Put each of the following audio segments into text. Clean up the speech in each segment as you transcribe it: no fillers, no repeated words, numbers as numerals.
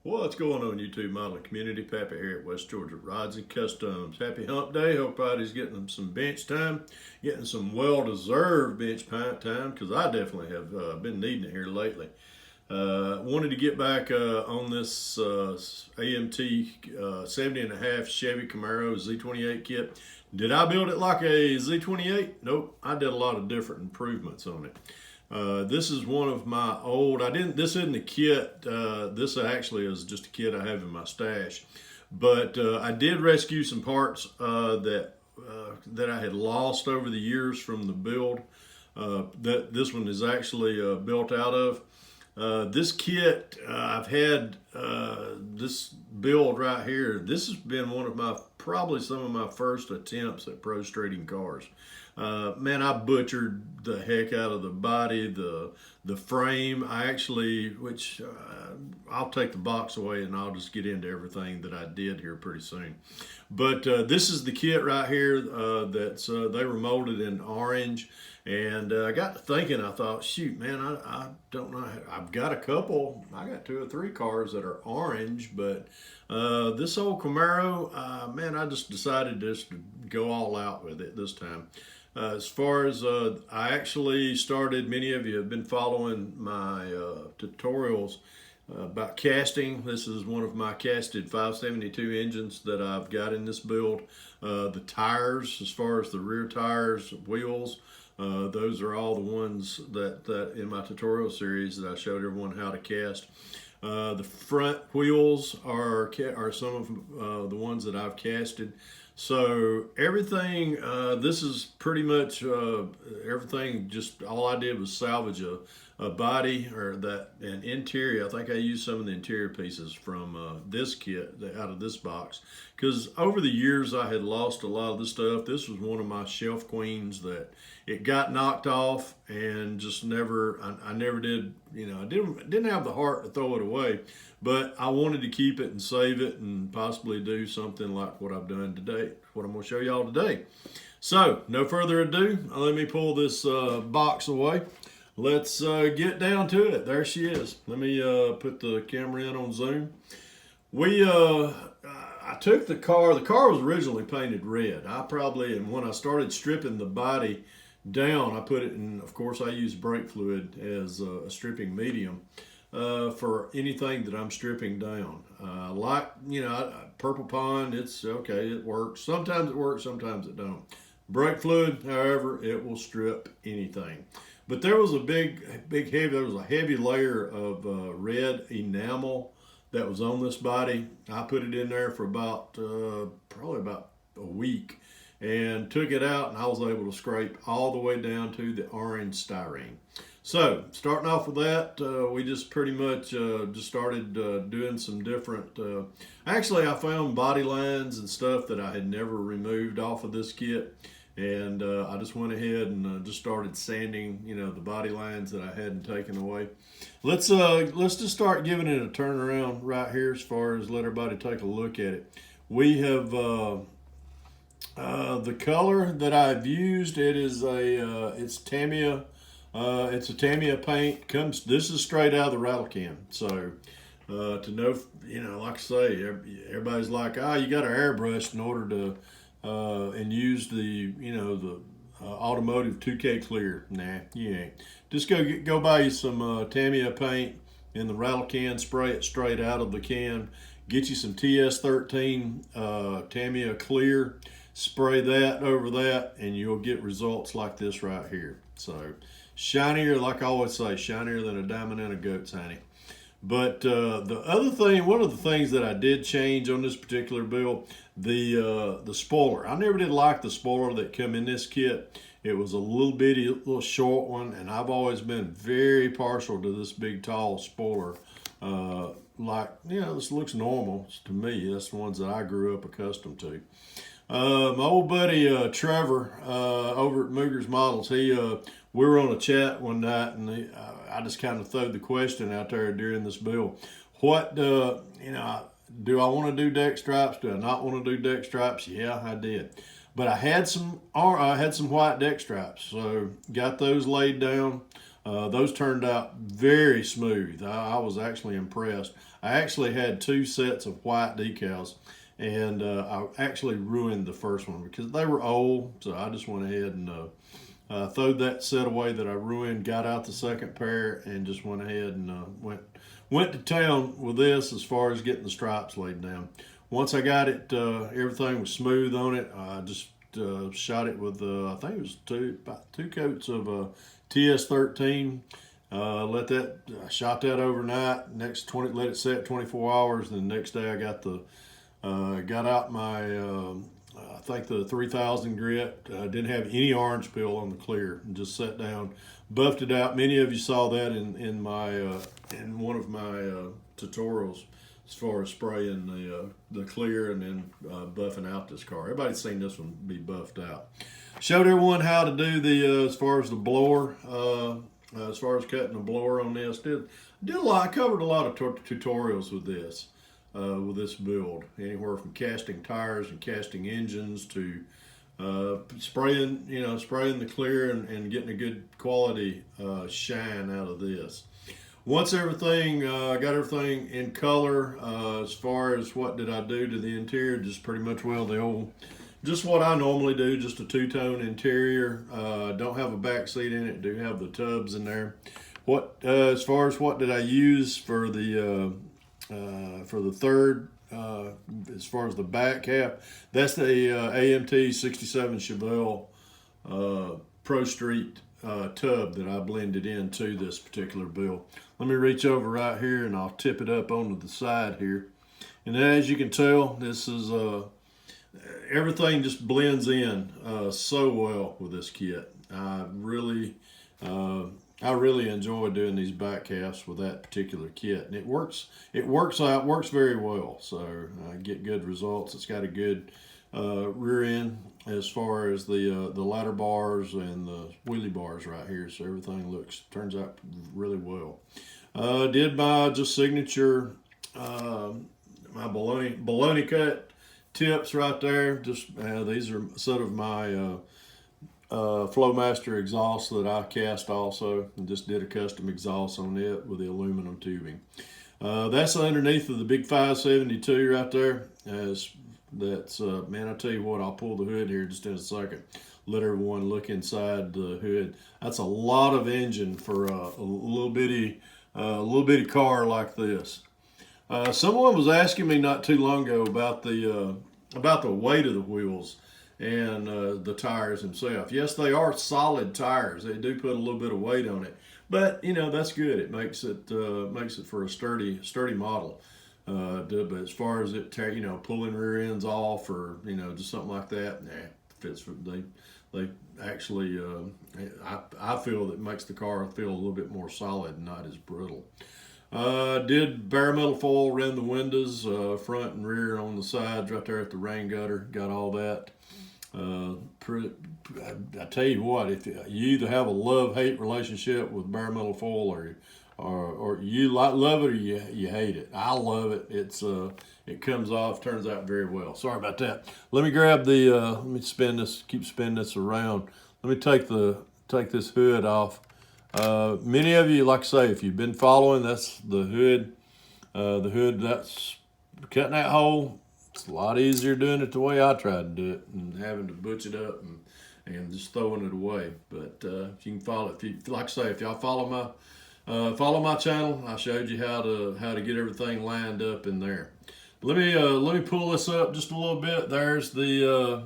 What's going on, YouTube modeling community? Pappy here at West Georgia Rods and Customs. Happy hump day. Hope everybody's getting some bench time, getting some well-deserved bench pint time, because I definitely have been needing it here lately. Wanted to get back on this AMT 70.5 Chevy Camaro Z28 kit. Did I build it like a Z28? Nope. I did a lot of different improvements on it. This is one of my old, this isn't a kit, this actually is just a kit I have in my stash. But I did rescue some parts that I had lost over the years from the build that this one is actually built out of. This kit, I've had this build right here. This has been one of my, probably some of my first attempts at pro streeting cars. Man, I butchered the heck out of the body, the frame. I actually, I'll take the box away and I'll just get into everything that I did here pretty soon. But this is the kit right here that's they were molded in orange. And I got to thinking, I thought, shoot, man, I don't know. I've got a couple, I got 2 or 3 cars that are orange, but this old Camaro, man, I just decided just to go all out with it this time. As far as I actually started, many of you have been following my tutorials about casting. This is one of my casted 572 engines that I've got in this build. The tires, as far as the rear tires, wheels, those are all the ones that in my tutorial series that I showed everyone how to cast. The front wheels are some of the ones that I've casted. So everything, this is pretty much everything. Just all I did was salvage a body or an interior. I think I used some of the interior pieces from this kit out of this box, because over the years I had lost a lot of this stuff. This was one of my shelf queens that it got knocked off and just never, I never did, I didn't have the heart to throw it away, but I wanted to keep it and save it and possibly do something like what I've done today, what I'm going to show y'all today. So no further ado, let me pull this box away. Let's get down to it. There she is. Let me put the camera in on zoom. I took the car was originally painted red. And when I started stripping the body down, I put it in, of course I use brake fluid as a stripping medium for anything that I'm stripping down. Purple pond, it's okay, it works. Sometimes it works, sometimes it don't. Brake fluid, however, it will strip anything. But there was there was a heavy layer of red enamel that was on this body. I put it in there for probably about a week and took it out, and I was able to scrape all the way down to the orange styrene. So starting off with that, we just pretty much just started doing some different, actually I found body lines and stuff that I had never removed off of this kit. And I just went ahead and just started sanding, the body lines that I hadn't taken away. Let's just start giving it a turnaround right here as far as let everybody take a look at it. We have the color that I've used. It is it's Tamiya. It's a Tamiya paint. This is straight out of the rattle can. So to know, like I say, everybody's like, you got to airbrush in order to. And use the automotive 2K clear. Nah, you ain't. Just go buy you some Tamiya paint in the rattle can, spray it straight out of the can. Get you some TS13 Tamiya clear, spray that over that, and you'll get results like this right here. So shinier, like I always say, shinier than a diamond in a goat's honey. But the other thing, one of the things that I did change on this particular build, the spoiler. I never did like the spoiler that come in this kit. It was a little short one, and I've always been very partial to this big, tall spoiler. This looks normal to me. That's the ones that I grew up accustomed to. My old buddy Trevor over at Mooger's Models, we were on a chat one night, and I just kind of threw the question out there during this build. What do I want to do deck stripes? Do I not want to do deck stripes? Yeah, I did. But I had some white deck stripes, so got those laid down. Those turned out very smooth. I was actually impressed. I actually had 2 sets of white decals, and I actually ruined the first one because they were old. So I just went ahead and threw that set away that I ruined, got out the second pair, and just went ahead and went to town with this as far as getting the stripes laid down. Once I got it, everything was smooth on it. I just shot it with I think it was about 2 coats of TS13. I shot that overnight. Let it set 24 hours. Then the next day I got out my I think the 3000 grit. Didn't have any orange peel on the clear, and just sat down, buffed it out. Many of you saw that in one of my tutorials, as far as spraying the clear and then buffing out this car. Everybody's seen this one be buffed out. Showed everyone how to do the as far as the blower, as far as cutting the blower on this. Did a lot. I covered a lot of tutorials with this build, anywhere from casting tires and casting engines to spraying the clear and getting a good quality shine out of this. Once got everything in color, as far as what did I do to the interior, just pretty much just what I normally do, just a 2-tone interior. Don't have a back seat in it, do have the tubs in there. As far as what did I use for the third, as far as the back half, that's the AMT 67 Chevelle Pro Street tub that I blended into this particular build. Let me reach over right here and I'll tip it up onto the side here. And as you can tell, this is everything just blends in so well with this kit. I really enjoy doing these back halves with that particular kit, and it works very well. So I get good results. It's got a good rear end as far as the ladder bars and the wheelie bars right here. So everything turns out really well. Did my just signature my baloney cut tips right there. Just these are sort of my Flowmaster exhaust that I cast also, and just did a custom exhaust on it with the aluminum tubing. That's underneath of the big 572 right there. Man, I tell you what, I'll pull the hood here just in a second. Let everyone look inside the hood. That's a lot of engine for a little bitty car like this. Someone was asking me not too long ago about the weight of the wheels and the tires themselves. Yes, they are solid tires. They do put a little bit of weight on it, but that's good. It makes it for a sturdy model. But as far as it pulling rear ends off or just something like that, fits. They actually I feel that makes the car feel a little bit more solid and not as brittle. Did bare metal foil around the windows, front and rear, on the sides right there at the rain gutter. Got all that. I tell you what, if you either have a love-hate relationship with bare metal foil, or you love it or you hate it. I love it. It comes off, turns out very well. Sorry about that. Let me grab let me keep spinning this around. Let me take this hood off. Many of you, like I say, if you've been following, that's the hood. That's cutting that hole. It's a lot easier doing it the way I tried to do it, and having to butch it up and just throwing it away. But if you can follow, like I say, if y'all follow my channel, I showed you how to get everything lined up in there. Let me pull this up just a little bit. There's the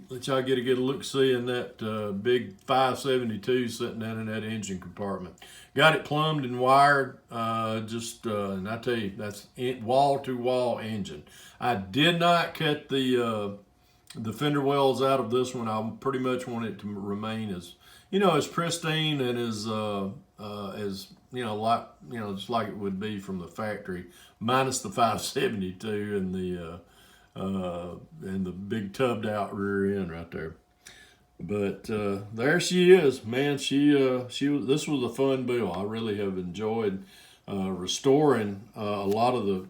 let y'all get a good look see in that big 572 sitting down in that engine compartment. Got it plumbed and wired. And I tell you, that's wall-to-wall engine. I did not cut the fender wells out of this one. I pretty much want it to remain as pristine and as just like it would be from the factory, minus the 572 and the big tubbed out rear end right there. But there she is, man. This was a fun build. I really have enjoyed restoring a lot of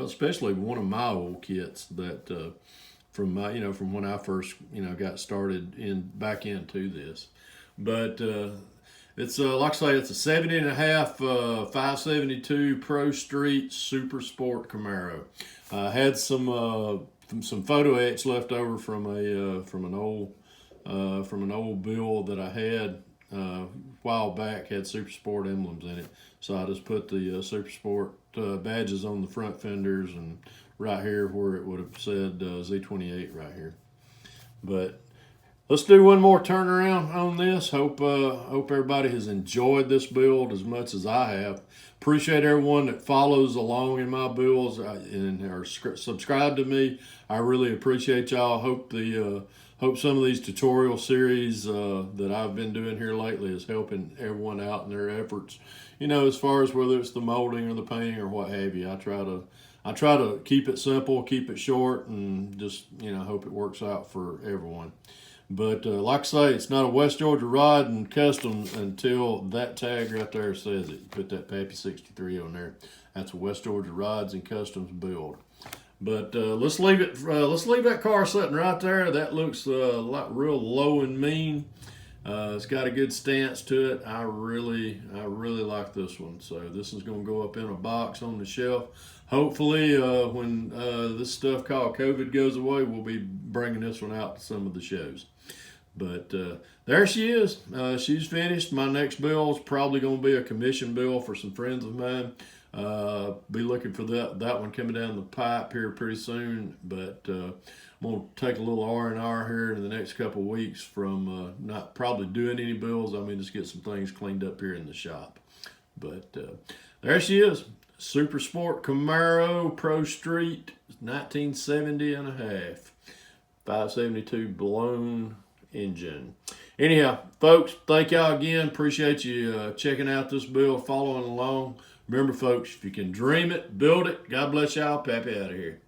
especially one of my old kits that from when I first got started back into this. But It's like I say, it's a 70.5 572 Pro Street Super Sport Camaro. I had some photo etch left over from an old build that I had a while back. Had Super Sport emblems in it, so I just put the Super Sport badges on the front fenders and right here where it would have said Z28 right here. But let's do one more turnaround on this. Hope everybody has enjoyed this build as much as I have. Appreciate everyone that follows along in my builds and are subscribed to me. I really appreciate y'all. Hope some of these tutorial series that I've been doing here lately is helping everyone out in their efforts. You know, as far as whether it's the molding or the painting or what have you, I try to keep it simple, keep it short, and just, you know, hope it works out for everyone. But like I say, it's not a West Georgia Rod and Custom until that tag right there says it. Put that Pappy 63 on there. That's a West Georgia Rods and Customs build. But let's leave it. Let's leave that car sitting right there. That looks real low and mean. It's got a good stance to it. I really like this one. So this is going to go up in a box on the shelf. Hopefully, when this stuff called COVID goes away, we'll be bringing this one out to some of the shows. But there she is. She's finished. My next build is probably going to be a commission build for some friends of mine. Be looking for that one coming down the pipe here pretty soon. But I'm going to take a little R&R here in the next couple of weeks from not probably doing any builds. I mean, just get some things cleaned up here in the shop. But there she is. Super Sport Camaro Pro Street 1970 and a half. 572 blown engine. Anyhow, folks, thank y'all again. Appreciate you checking out this build, following along. Remember, folks, if you can dream it, build it. God bless y'all. Pappy out of here.